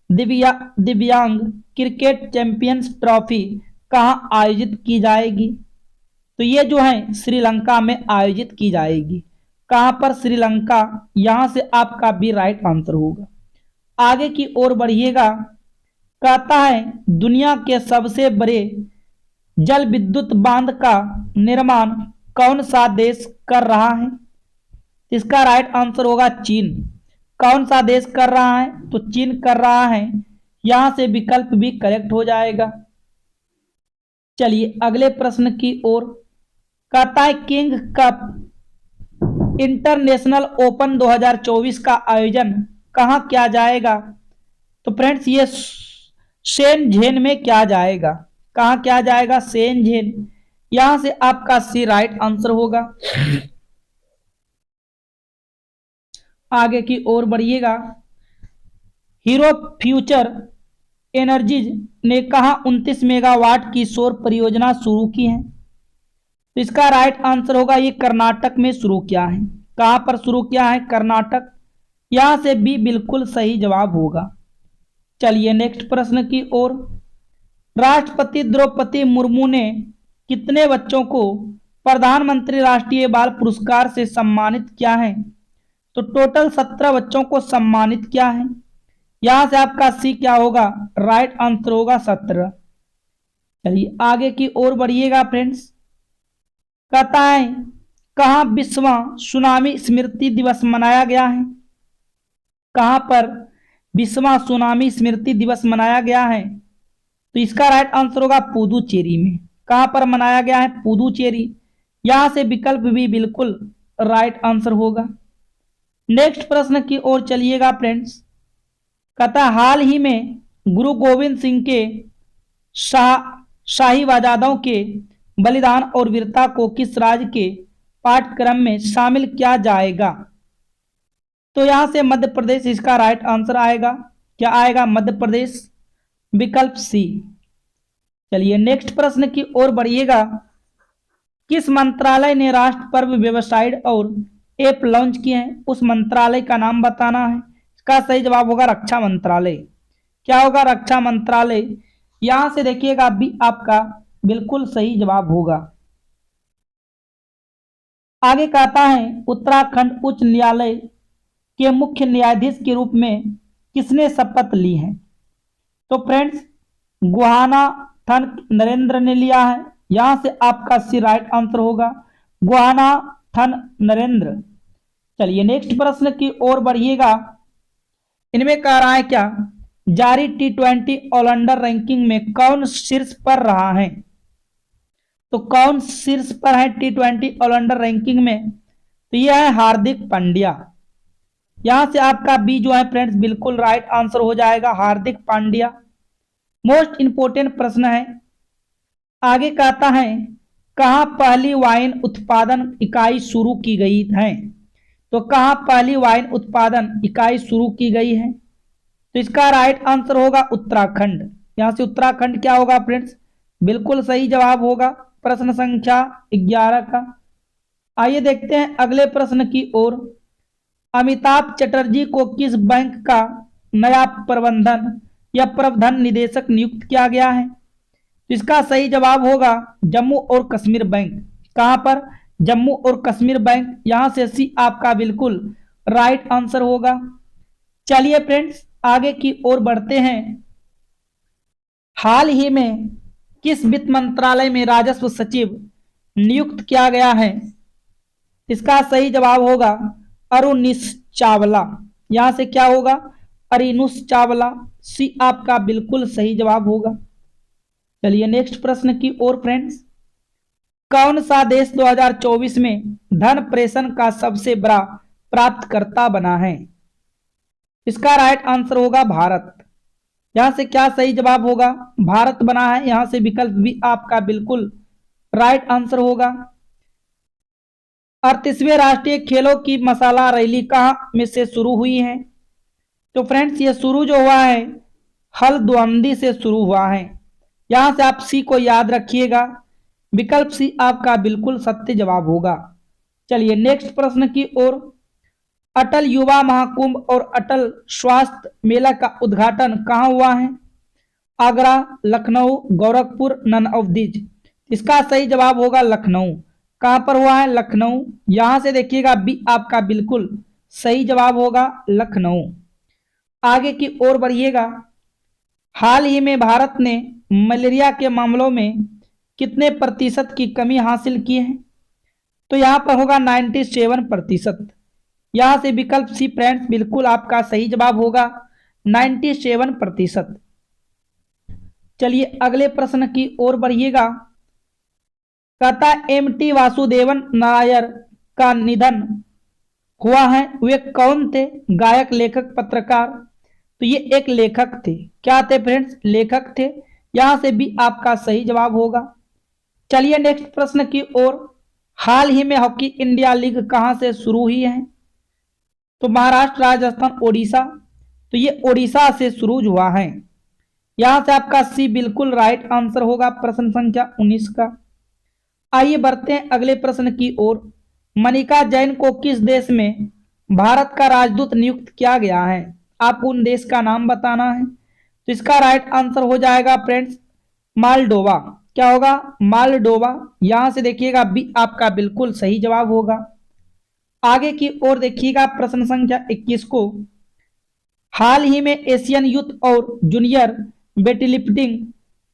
दिव्यांग क्रिकेट चैंपियंस ट्रॉफी कहां आयोजित की जाएगी। तो ये जो है श्रीलंका में आयोजित की जाएगी। कहां पर, श्रीलंका। यहां से आपका भी राइट आंसर होगा। आगे की ओर बढ़िएगा। कहता है दुनिया के सबसे बड़े जल विद्युत बांध का निर्माण कौन सा देश कर रहा है। इसका राइट आंसर होगा चीन। कौन सा देश कर रहा है, तो चीन कर रहा है। यहां से विकल्प भी करेक्ट हो जाएगा। चलिए अगले प्रश्न की ओर। कहता है किंग कप इंटरनेशनल ओपन 2024 का आयोजन कहां किया जाएगा। तो फ्रेंड्स ये शेनझेन में किया जाएगा। कहां किया जाएगा, शेनझेन। यहां से आपका सी राइट आंसर होगा। आगे की ओर बढ़िएगा। हीरो फ्यूचर एनर्जीज ने कहा 29 मेगावाट की सौर परियोजना शुरू की है। तो इसका राइट आंसर होगा ये कर्नाटक में शुरू किया है। कहां पर शुरू किया है, कर्नाटक। यहां से भी बिल्कुल सही जवाब होगा। चलिए नेक्स्ट प्रश्न की ओर। राष्ट्रपति द्रौपदी मुर्मू ने कितने बच्चों को प्रधानमंत्री राष्ट्रीय बाल पुरस्कार से सम्मानित किया है। तो टोटल 17 बच्चों को सम्मानित किया है। यहां से आपका सी क्या होगा, राइट आंसर होगा 17। चलिए आगे की ओर बढ़िएगा फ्रेंड्स। कहता है कहां विश्व सुनामी स्मृति दिवस मनाया गया है। कहां पर विश्व सुनामी स्मृति दिवस मनाया गया है। तो इसका राइट आंसर होगा पुदुचेरी में। कहां पर मनाया गया है, पुदुचेरी। यहां से विकल्प भी बिल्कुल राइट आंसर होगा। नेक्स्ट प्रश्न की ओर चलिएगा फ्रेंड्स। कहता हाल ही में गुरु गोविंद सिंह के शाहीवाजादों के बलिदान और वीरता को किस राज्य के पाठ्यक्रम में शामिल किया जाएगा। तो यहां से मध्य प्रदेश इसका राइट आंसर आएगा। क्या आएगा, मध्य प्रदेश। विकल्प सी। चलिए नेक्स्ट प्रश्न की ओर बढ़िएगा। किस मंत्रालय ने राष्ट्र पर्व वेबसाइट और ऐप लॉन्च किए हैं, उस मंत्रालय का नाम बताना है। इसका सही जवाब होगा रक्षा मंत्रालय। क्या होगा, रक्षा मंत्रालय। यहां से देखिएगा भी आपका बिल्कुल सही जवाब होगा। आगे कहता है उत्तराखंड उच्च न्यायालय के मुख्य न्यायाधीश के रूप में किसने शपथ ली है। तो फ्रेंड्स गुहानाथन नरेंद्र ने लिया है। यहां से आपका सी राइट आंसर होगा, गुहानाथन नरेंद्र। चलिए नेक्स्ट प्रश्न की ओर बढ़िएगा। इनमें कह रहा है क्या, जारी T20 ऑलराउंडर रैंकिंग में कौन शीर्ष पर रहा है? तो कौन शीर्ष पर है T20 ऑलराउंडर रैंकिंग में? तो यह है हार्दिक पांड्या। यहां से आपका बी जो है फ्रेंड्स बिल्कुल राइट आंसर हो जाएगा, हार्दिक पांड्या। मोस्ट इंपोर्टेंट प्रश्न है, आगे कहता है कहां पहली वाइन उत्पादन इकाई शुरू की गई है? तो कहां पहली वाइन उत्पादन इकाई शुरू की गई है? तो इसका राइट आंसर होगा उत्तराखंड। यहां से उत्तराखंड क्या होगा फ्रेंड्स, बिल्कुल सही जवाब होगा प्रश्न संख्या 11 का। आइए देखते हैं अगले प्रश्न की ओर। अमिताभ चटर्जी को किस बैंक का नया प्रबंधन या प्रबंधन निदेशक नियुक्त किया गया है? तो इसका सही जवाब होगा जम्मू और कश्मीर बैंक। कहां पर? जम्मू और कश्मीर बैंक। यहां से सी आपका बिल्कुल राइट आंसर होगा। चलिए फ्रेंड्स आगे की ओर बढ़ते हैं। हाल ही में किस वित्त मंत्रालय में राजस्व सचिव नियुक्त किया गया है? इसका सही जवाब होगा अरुणीश चावला। यहां से क्या होगा, अरुणीश चावला। सी आपका बिल्कुल सही जवाब होगा। चलिए नेक्स्ट प्रश्न की ओर फ्रेंड्स। कौन सा देश 2024 में धन प्रेषण का सबसे बड़ा प्राप्तकर्ता बना है? इसका राइट आंसर होगा भारत। यहां से क्या सही जवाब होगा, भारत बना है। यहां से विकल्प भी आपका बिल्कुल राइट आंसर होगा। 38वें राष्ट्रीय खेलों की मसाला रैली कहां में से शुरू हुई है? तो फ्रेंड्स ये शुरू जो हुआ है हल्द्वानी से शुरू हुआ है। यहां से आप सी को याद रखिएगा, विकल्प सी आपका बिल्कुल सत्य जवाब होगा। चलिए नेक्स्ट प्रश्न की ओर। अटल युवा महाकुंभ और अटल स्वास्थ्य मेला का उद्घाटन कहां हुआ है? Agra, Lucknow, Gorakhpur, none of these. इसका सही जवाब होगा लखनऊ। कहां पर हुआ है? लखनऊ। यहां से देखिएगा बी आपका बिल्कुल सही जवाब होगा लखनऊ। आगे की ओर बढ़िएगा। हाल ही में भारत ने मलेरिया के मामलों में कितने प्रतिशत की कमी हासिल की है? तो यहां पर होगा 97%। यहां से विकल्प सी फ्रेंड्स बिल्कुल आपका सही जवाब होगा 97%। चलिए अगले प्रश्न की ओर बढ़िएगा। कहता एमटी वासुदेवन नायर का निधन हुआ है, वे कौन थे? गायक, लेखक, पत्रकार। तो ये एक लेखक थे। क्या थे फ्रेंड्स? लेखक थे। यहां से भी आपका सही जवाब होगा। चलिए नेक्स्ट प्रश्न की ओर। हाल ही में हॉकी इंडिया लीग कहां से शुरू हुई है? तो महाराष्ट्र, राजस्थान, ओडिशा। तो ये ओडिशा से शुरू हुआ है। यहां से आपका सी बिल्कुल राइट आंसर होगा प्रश्न संख्या 19 का। आइए बढ़ते हैं अगले प्रश्न की ओर। मनिका जैन को किस देश में भारत का राजदूत नियुक्त किया गया है? आपको उन देश का नाम बताना है। तो इसका राइट आंसर हो जाएगा फ्रेंड्स मालडोवा। क्या होगा? मालडोवा। यहां से देखिएगा बी आपका बिल्कुल सही जवाब होगा। आगे की ओर देखिएगा प्रश्न संख्या 21 को। हाल ही में एशियन यूथ और जूनियर वेटलिफ्टिंग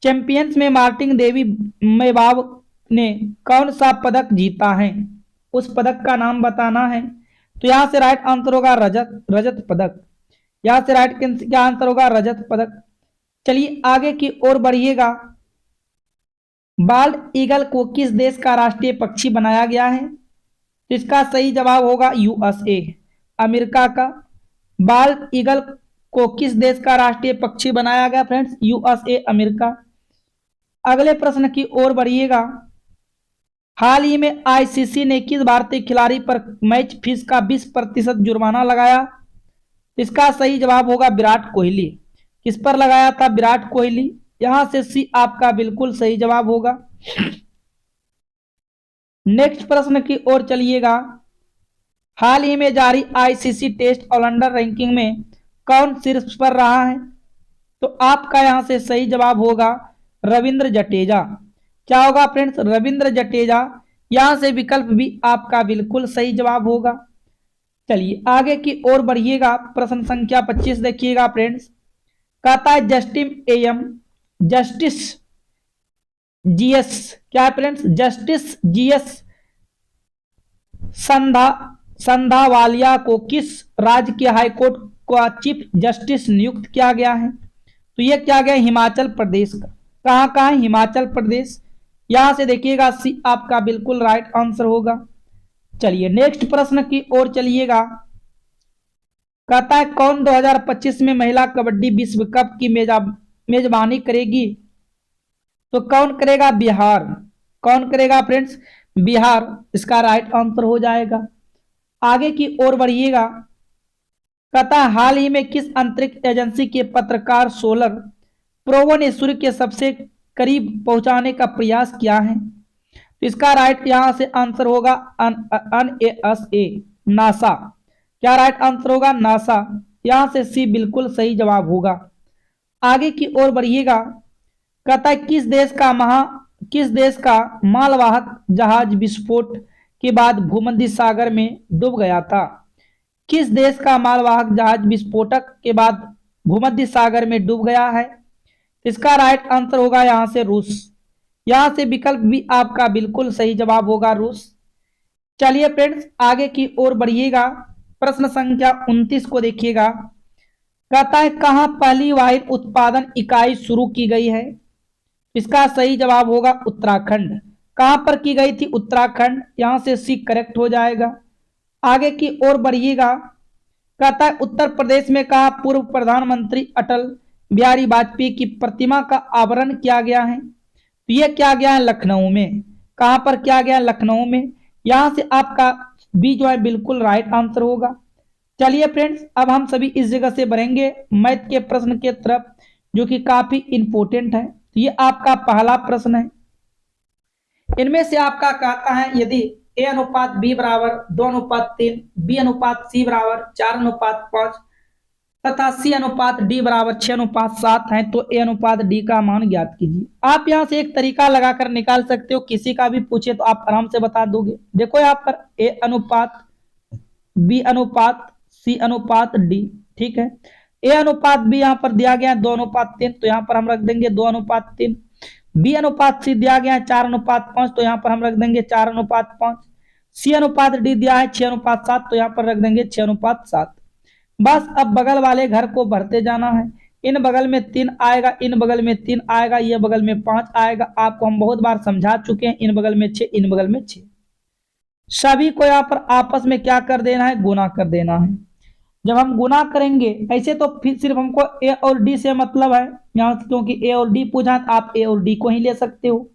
चैंपियंस में मार्टिन देवी मेवाव ने कौन सा पदक जीता है? उस पदक का नाम बताना है। तो यहां से राइट आंसर होगा रजत पदक। यहां से राइट क्या आंसर होगा? रजत पदक। चलिए आगे की ओर बढ़िएगा। बाल्ड ईगल को किस देश का राष्ट्रीय पक्षी बनाया गया है? तो इसका सही जवाब होगा यूएसए, अमेरिका का। बाल्ड ईगल को किस देश का राष्ट्रीय पक्षी बनाया गया फ्रेंड्स? USA, America. अगले प्रश्न की ओर बढ़िएगा। हाल ही में आईसीसी ने किस भारतीय खिलाड़ी पर मैच फीस का 20% जुर्माना लगाया? इसका सही जवाब होगा विराट कोहली। किस पर लगाया था? विराट कोहली। यहां से सी आपका बिल्कुल सही जवाब होगा। नेक्स्ट प्रश्न की ओर चलिएगा। हाल ही में जारी आईसीसी टेस्ट ऑलराउंडर रैंकिंग में कौन शीर्ष पर रहा है? तो आपका यहां से सही जवाब होगा रविंद्र जडेजा। क्या होगा फ्रेंड्स? रविंद्र जडेजा। यहां से विकल्प भी आपका बिल्कुल सही जवाब होगा। चलिए आगे की ओर बढ़िएगा। प्रश्न संख्या 25 देखिएगा फ्रेंड्स। कहता है जस्टिस जीएस, क्या है फ्रेंड्स? जस्टिस जीएस संधावालिया को किस राज्य के हाईकोर्ट का चीफ जस्टिस नियुक्त किया गया है? तो ये क्या गया हिमाचल प्रदेश का। कहाँ है हिमाचल प्रदेश। यहां से देखिएगा सी आपका बिल्कुल राइट आंसर होगा। चलिए नेक्स्ट प्रश्न की ओर चलिएगा। कहता है कौन 2025 में महिला कबड्डी विश्व कप की मेजबानी करेगी। तो कौन करेगा बिहार। कौन करेगा फ्रेंड्स बिहार इसका राइट आंसर हो जाएगा। आगे की ओर बढ़िएगा। कहता है हाल ही में किस अंतरिक्ष एजेंसी के पत्रकार सोलर प्रोबो ने सूर्य के सबसे करीब पहुंचाने का प्रयास किया है। तो इसका राइट यहां से आंसर होगा NASA नासा। क्या राइट आंसर होगा नासा। यहां से सी बिल्कुल सही जवाब होगा। आगे की ओर बढ़िएगा। कहता है किस देश का मालवाहक जहाज विस्फोट के बाद भूमध्य सागर में डूब गया था। किस देश का मालवाहक जहाज विस्फोटक के बाद भूमध्य सागर में डूब गया है। इसका राइट आंसर होगा यहां से रूस। यहां से विकल्प भी आपका बिल्कुल सही जवाब होगा रूस। चलिए फ्रेंड्स आगे की ओर बढ़िएगा। प्रश्न संख्या 29 को देखिएगा। कहता है कहां पहली वाइन उत्पादन इकाई शुरू की गई है। इसका सही जवाब होगा उत्तराखंड। कहां पर की गई थी उत्तराखंड। यहां से सी करेक्ट हो जाएगा। आगे की ओर बढ़िएगा। कहता है उत्तर प्रदेश में कहा पूर्व प्रधानमंत्री अटल बिहारी वाजपेयी की प्रतिमा का आवरण किया गया है। तो यह क्या गया है लखनऊ में। कहां पर किया गया लखनऊ में। यहां से आपका बी जो है बिल्कुल राइट आंसर होगा। चलिए फ्रेंड्स अब हम सभी इस जगह से बढ़ेंगे मैथ के प्रश्न के तरफ जो कि काफी इंपोर्टेंट है। तो ये आपका पहला प्रश्न है। इनमें से आपका कहता है यदि ए अनुपात बी बराबर 2:3, बी अनुपात सी बराबर 4:5 तथा सी अनुपात डी बराबर 6:7 है तो ए अनुपात डी का मान ज्ञात कीजिए। आप यहां से एक तरीका लगाकर निकाल सकते हो। किसी का भी पूछे तो आप आराम से बता दोगे। देखो यहाँ पर ए अनुपात बी अनुपात सी अनुपात डी। ठीक है ए अनुपात बी यहाँ पर दिया गया है 2:3 तो यहाँ पर हम रख देंगे 2:3। बी अनुपात सी दिया गया है 4:5 तो यहाँ पर हम रख देंगे 4:5। सी अनुपात डी दिया है 6:7 तो यहाँ पर रख देंगे 6:7। बस अब बगल वाले घर को भरते जाना है। इन बगल में 3 आएगा, इन बगल में 3 आएगा, ये बगल में 5 आएगा। आपको हम बहुत बार समझा चुके हैं। इन बगल में 6, इन बगल में 6। सभी को यहाँ पर आपस में क्या कर देना है गुना कर देना है। जब हम गुना करेंगे ऐसे तो फिर सिर्फ हमको ए और डी से मतलब है यहाँ क्योंकि ए और डी पूछा है आप ए और डी को ही ले सकते हो।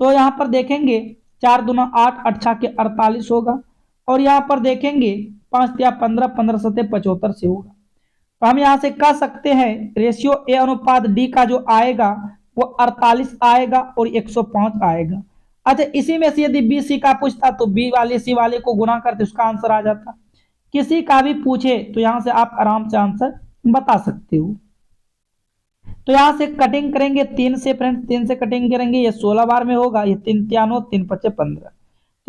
तो यहाँ पर देखेंगे 4 दूना 8, 8 छक्के 48 होगा। और यहाँ पर देखेंगे 5 या 15, 15 सत्ते 75 से होगा। तो हम यहाँ से कह सकते हैं रेशियो ए अनुपात डी का जो आएगा वो 48 आएगा और 105 आएगा। अच्छा इसी में से यदि बी सी का पूछता तो बी वाले सी वाले को गुना करते उसका आंसर आ जाता। किसी का भी पूछे तो यहां से आप आराम से आंसर बता सकते हो। तो यहां से कटिंग करेंगे 3 से फ्रेंड्स 3 से कटिंग करेंगे ये 16 बार में होगा। ये 3 3 3 5 15।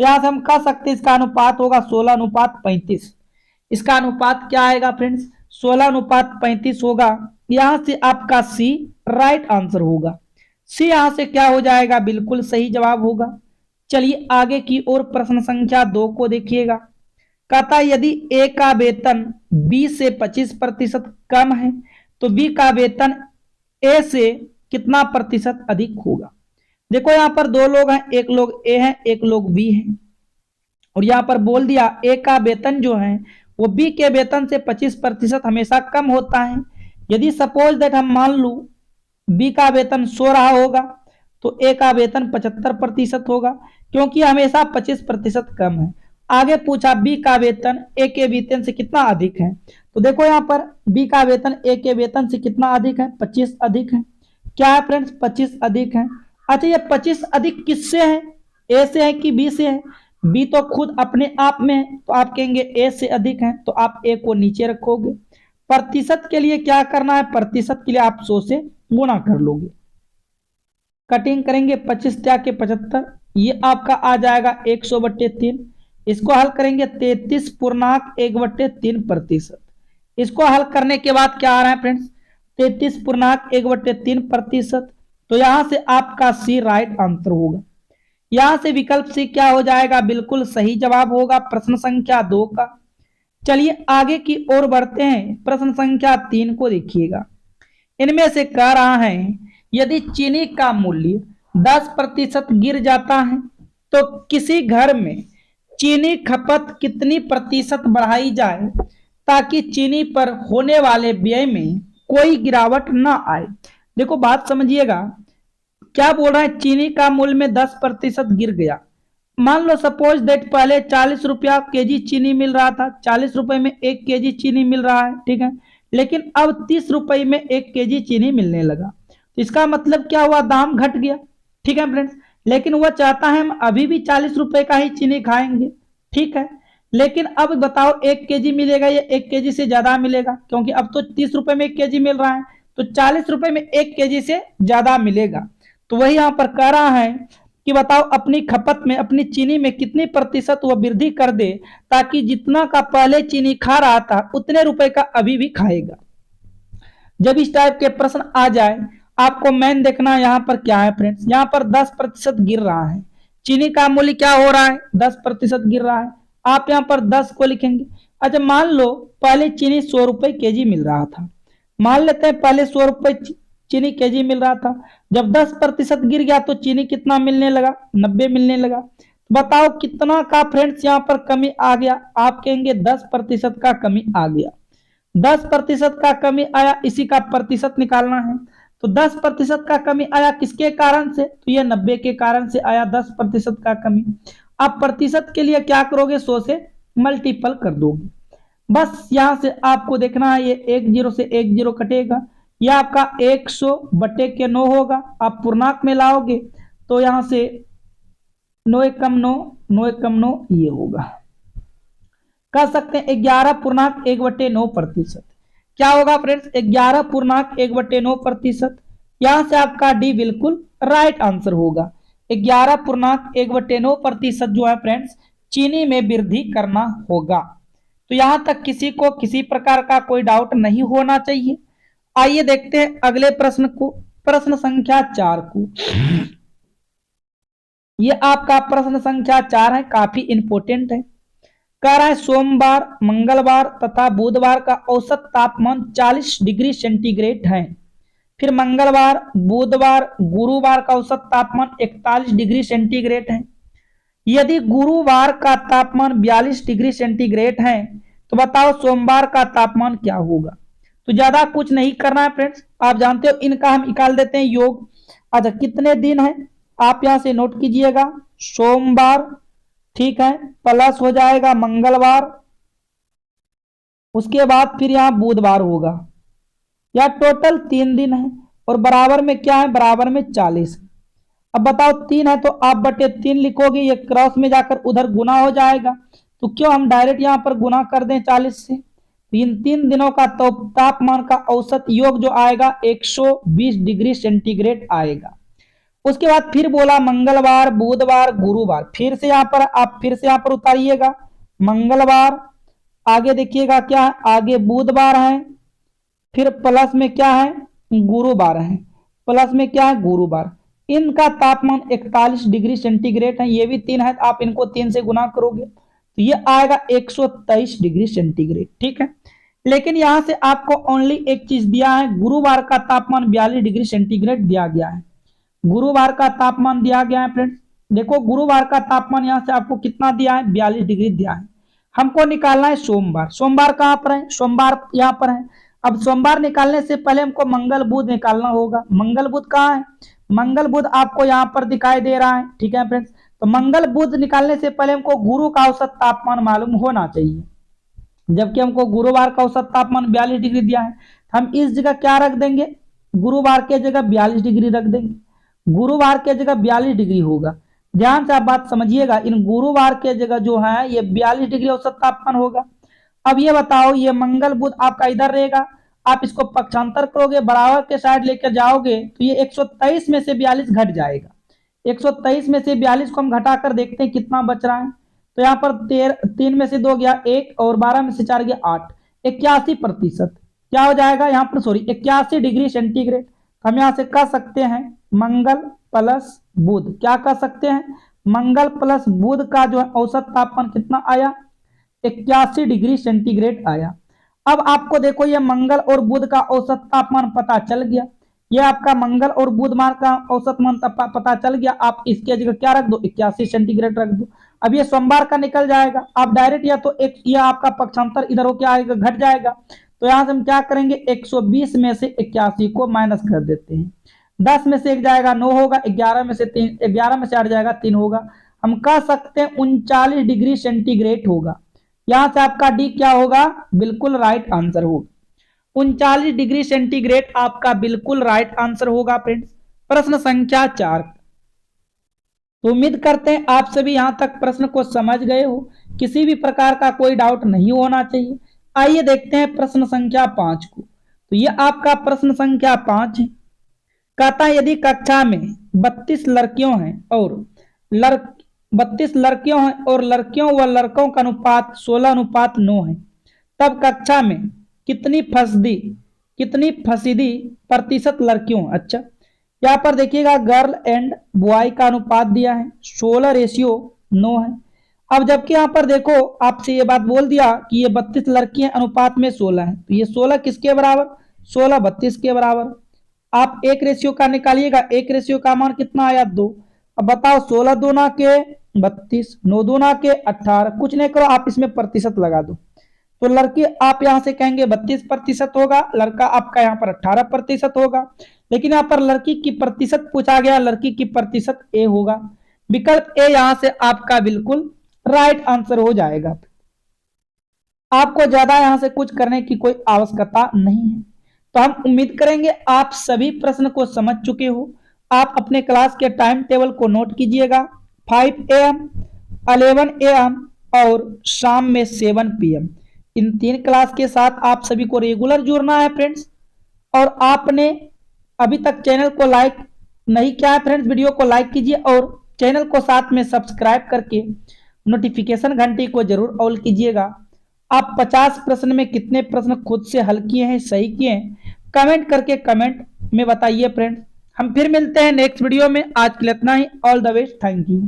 तो यहां से हम कह सकते हैं इसका अनुपात होगा 16:35। इसका अनुपात क्या आएगा फ्रेंड्स 16:35 होगा। यहां से आपका सी राइट आंसर होगा। सी यहां से क्या हो जाएगा बिल्कुल सही जवाब होगा। चलिए आगे की ओर प्रश्न संख्या 2 को देखिएगा। कहता यदि ए का वेतन बी से 25% कम है तो बी का वेतन ए से कितना प्रतिशत अधिक होगा। देखो यहां पर 2 लोग हैं, एक लोग ए है एक लोग बी है। और यहां पर बोल दिया ए का वेतन जो है वो बी के वेतन से 25% हमेशा कम होता है। यदि सपोज दैट हम मान लू बी का वेतन 16 होगा तो ए का वेतन 75% होगा क्योंकि हमेशा 25% कम है। आगे पूछा बी का वेतन ए के वेतन से कितना अधिक है। तो देखो यहाँ पर बी का वेतन ए के वेतन से कितना अधिक है 25 अधिक है। क्या है फ्रेंड्स 25 अधिक है। अच्छा ये 25 अधिक किससे है ए से है कि बी से है। बी तो खुद अपने आप में है तो आप कहेंगे ए से अधिक है तो आप ए को नीचे रखोगे। प्रतिशत के लिए क्या करना है प्रतिशत के लिए आप 100 से गुणा कर लोगे। कटिंग करेंगे 25 के 75 ये आपका आ जाएगा 100/3। इसको हल करेंगे 33.1/3%। इसको हल करने के बाद क्या आ रहा है फ्रेंड्स 33.1/3%। तो यहां से आपका सी राइट आंसर होगा। यहां से विकल्प सी क्या हो जाएगा बिल्कुल सही जवाब होगा प्रश्न संख्या 2 का। चलिए आगे की ओर बढ़ते हैं। प्रश्न संख्या 3 को देखिएगा। इनमें से कह रहा है यदि चीनी का मूल्य 10% गिर जाता है तो किसी घर में चीनी खपत कितनी प्रतिशत बढ़ाई जाए ताकि चीनी पर होने वाले व्यय में कोई गिरावट ना आए। देखो बात समझिएगा, क्या बोल रहा है, चीनी का मूल्य में 10% गिर गया। मान लो सपोज दैट पहले 40 रुपया केजी चीनी मिल रहा था, 40 रुपए में 1 केजी चीनी मिल रहा है, ठीक है, लेकिन अब 30 रुपए में 1 केजी चीनी मिलने लगा। तो इसका मतलब क्या हुआ, दाम घट गया, ठीक है फ्रेंड्स। लेकिन वह चाहता है हम अभी भी 40 रुपए का ही चीनी खाएंगे, ठीक है। लेकिन अब बताओ 1 केजी मिलेगा या 1 केजी से ज्यादा मिलेगा, क्योंकि अब तो 30 रुपए में 1 केजी मिल रहा है, तो 40 रुपए में 1 केजी से ज्यादा मिलेगा। तो वही यहां पर कह रहा है कि बताओ अपनी खपत में, अपनी चीनी में कितनी प्रतिशत वह वृद्धि कर दे ताकि जितना का पहले चीनी खा रहा था उतने रुपए का अभी भी खाएगा। जब इस टाइप के प्रश्न आ जाए, आपको मेन देखना यहाँ पर क्या है फ्रेंड्स, यहाँ पर 10% गिर रहा है, चीनी का मूल्य क्या हो रहा है, 10% गिर रहा है। आप यहाँ पर 10 को लिखेंगे। अच्छा मान लो पहले चीनी 100 रुपए केजी मिल रहा था, मान लेते हैं पहले 100 रुपए चीनी केजी मिल रहा था, जब 10% गिर गया तो चीनी कितना मिलने लगा, 90 मिलने लगा। बताओ कितना का फ्रेंड्स यहाँ पर कमी आ गया, आप कहेंगे 10% का कमी आ गया। 10% का कमी आया, इसी का प्रतिशत निकालना है। तो 10% का कमी आया किसके कारण से, तो ये 90 के कारण से आया 10% का कमी। आप प्रतिशत के लिए क्या करोगे, 100 से मल्टीपल कर दोगे। बस यहां से आपको देखना है, ये 1 0 से 1 0 कटेगा, यह आपका 100/9 होगा। आप पूर्णांक में लाओगे तो यहां से 9 1 कम 9, 9 1 कम 9 ये होगा। कह सकते हैं 11.1/9%। क्या होगा फ्रेंड्स, 11.1/9%। यहां से आपका डी बिल्कुल राइट आंसर होगा। 11.1/9% जो है फ्रेंड्स चीनी में वृद्धि करना होगा। तो यहां तक किसी को किसी प्रकार का कोई डाउट नहीं होना चाहिए। आइए देखते हैं अगले प्रश्न को, प्रश्न संख्या 4 को। ये आपका प्रश्न संख्या 4 है, काफी इंपोर्टेंट है। कह रहा है सोमवार, मंगलवार तथा बुधवार का औसत तापमान 40 डिग्री सेंटीग्रेड है। फिर मंगलवार, बुधवार, गुरुवार का औसत तापमान 41 डिग्री सेंटीग्रेड है। यदि गुरुवार का तापमान 42 डिग्री सेंटीग्रेड है तो बताओ सोमवार का तापमान क्या होगा। तो ज्यादा कुछ नहीं करना है फ्रेंड्स, आप जानते हो इनका हम निकाल देते हैं योग। अच्छा कितने दिन है, आप यहां से नोट कीजिएगा, सोमवार, ठीक है, प्लस हो जाएगा मंगलवार, उसके बाद फिर यहां बुधवार होगा, या टोटल 3 दिन है, और बराबर में क्या है, बराबर में 40। अब बताओ 3 है तो आप बटे 3 लिखोगे, ये क्रॉस में जाकर उधर गुना हो जाएगा, तो क्यों हम डायरेक्ट यहां पर गुना कर दें 40 से। इन 3 दिनों का तो तापमान का औसत योग जो आएगा 120 डिग्री सेंटीग्रेड आएगा। उसके बाद फिर बोला मंगलवार, बुधवार, गुरुवार, फिर से यहां पर आप फिर से यहां पर उतारिएगा, मंगलवार, आगे देखिएगा क्या है, आगे बुधवार है, फिर प्लस में क्या है, गुरुवार है, प्लस में क्या है, गुरुवार। इनका तापमान 41 डिग्री सेंटीग्रेड है, ये भी 3 है, आप इनको 3 से गुना करोगे तो ये आएगा 123 डिग्री सेंटीग्रेड, ठीक है। लेकिन यहां से आपको ओनली एक चीज दिया है, गुरुवार का तापमान 42 डिग्री सेंटीग्रेड दिया गया है, गुरुवार का तापमान दिया गया है फ्रेंड्स। देखो गुरुवार का तापमान यहां से आपको कितना दिया है, 42 डिग्री दिया है। हमको निकालना है सोमवार, सोमवार कहां पर है, सोमवार यहां पर है। अब सोमवार निकालने से पहले हमको मंगल बुध निकालना होगा, मंगल बुध कहां है, मंगल बुध आपको यहां पर दिखाई दे रहा है, ठीक है फ्रेंड्स। तो मंगल बुध निकालने से पहले हमको गुरु का औसत तापमान मालूम होना चाहिए, जबकि हमको गुरुवार का औसत तापमान 42 डिग्री दिया है। हम इस जगह क्या रख देंगे, गुरुवार के जगह 42 डिग्री रख देंगे, गुरुवार के जगह 42 डिग्री होगा। ध्यान से आप बात समझिएगा, इन गुरुवार के जगह जो है ये 42 डिग्री औसत तापमान होगा। अब ये बताओ, ये मंगल बुध आपका इधर रहेगा, आप इसको पक्षांतर करोगे, बराबर के साइड लेकर जाओगे तो ये 123 में से 42 घट जाएगा। 123 में से 42 को हम घटाकर देखते हैं कितना बच रहा है। तो यहाँ पर 3 में से 2 गया 1, और 12 में से 4 गया 8, 81% क्या हो जाएगा यहाँ पर, सॉरी 81 डिग्री सेंटीग्रेड। हम यहाँ से कह सकते हैं मंगल प्लस बुध, क्या कह सकते हैं, मंगल प्लस बुध का जो है औसत तापमान कितना आया, 81 डिग्री सेंटीग्रेड आया। अब आपको देखो ये मंगल और बुध का औसत तापमान पता चल गया। ये आपका मंगल और बुधवार का औसत मान पता चल गया। आप इसके जगह क्या रख दो, 81 सेंटीग्रेड रख दो। अब ये सोमवार का निकल जाएगा। आप डायरेक्ट या तो एक या आपका पक्षांतर इधर हो क्या आएगा, घट जाएगा। तो यहां से हम क्या करेंगे, 120 में से 81 को माइनस कर देते हैं। 10 में से 1 जाएगा 9 होगा, 11 में से 3, 11 में से 8 जाएगा 3 होगा। हम कह सकते हैं 39 डिग्री सेंटीग्रेड होगा। यहां से आपका डी क्या होगा, बिल्कुल राइट आंसर होगा। 39 डिग्री सेंटीग्रेड आपका बिल्कुल राइट आंसर होगा फ्रेंड्स। प्रश्न संख्या 4। तो उम्मीद करते हैं आप सभी यहां तक प्रश्न को समझ गए हो, किसी भी प्रकार का कोई डाउट नहीं होना चाहिए। आइए देखते हैं प्रश्न संख्या 5 को। तो ये आपका प्रश्न संख्या 5 है। कहता है यदि कक्षा में 32 लड़कियों हैं और 32 लड़कियों हैं और लड़कियों व लड़कों का अनुपात 16:9 है, तब कक्षा में कितनी फीसदी प्रतिशत लड़कियों। अच्छा, यहाँ पर देखिएगा गर्ल एंड बॉय का अनुपात दिया है 16:9 है। अब जबकि यहाँ पर देखो आपसे ये बात बोल दिया कि ये 32 लड़की हैं, अनुपात में 16 है, तो ये 16 किसके बराबर, 16 32 के बराबर। आप एक रेशियो का निकालिएगा, एक रेशियो का मान कितना आया 2। अब बताओ 16 दूना के 32, 9 दूना के 18, कुछ नहीं करो आप इसमें प्रतिशत लगा दो। तो लड़की आप यहां से कहेंगे 32% होगा, लड़का आपका यहाँ पर 18% होगा। लेकिन यहाँ पर लड़की की प्रतिशत पूछा गया, लड़की की प्रतिशत ए होगा। विकल्प ए यहां से आपका बिल्कुल राइट आंसर हो जाएगा। आपको ज्यादा यहां से कुछ करने की कोई आवश्यकता नहीं है। तो हम उम्मीद करेंगे आप सभी प्रश्न को समझ चुके हो। आप अपने क्लास के टाइम टेबल को नोट कीजिएगा। 5 AM, 11 AM और शाम में 7 PM, इन 3 क्लास के साथ आप सभी को रेगुलर जुड़ना है फ्रेंड्स। और आपने अभी तक चैनल को लाइक नहीं किया है फ्रेंड्स, वीडियो को लाइक कीजिए और चैनल को साथ में सब्सक्राइब करके नोटिफिकेशन घंटी को जरूर ऑल कीजिएगा। आप 50 प्रश्न में कितने प्रश्न खुद से हल किए हैं, सही किए हैं, कमेंट करके कमेंट में बताइए फ्रेंड्स। हम फिर मिलते हैं नेक्स्ट वीडियो में। आज के लिए इतना ही। All the best, thank you.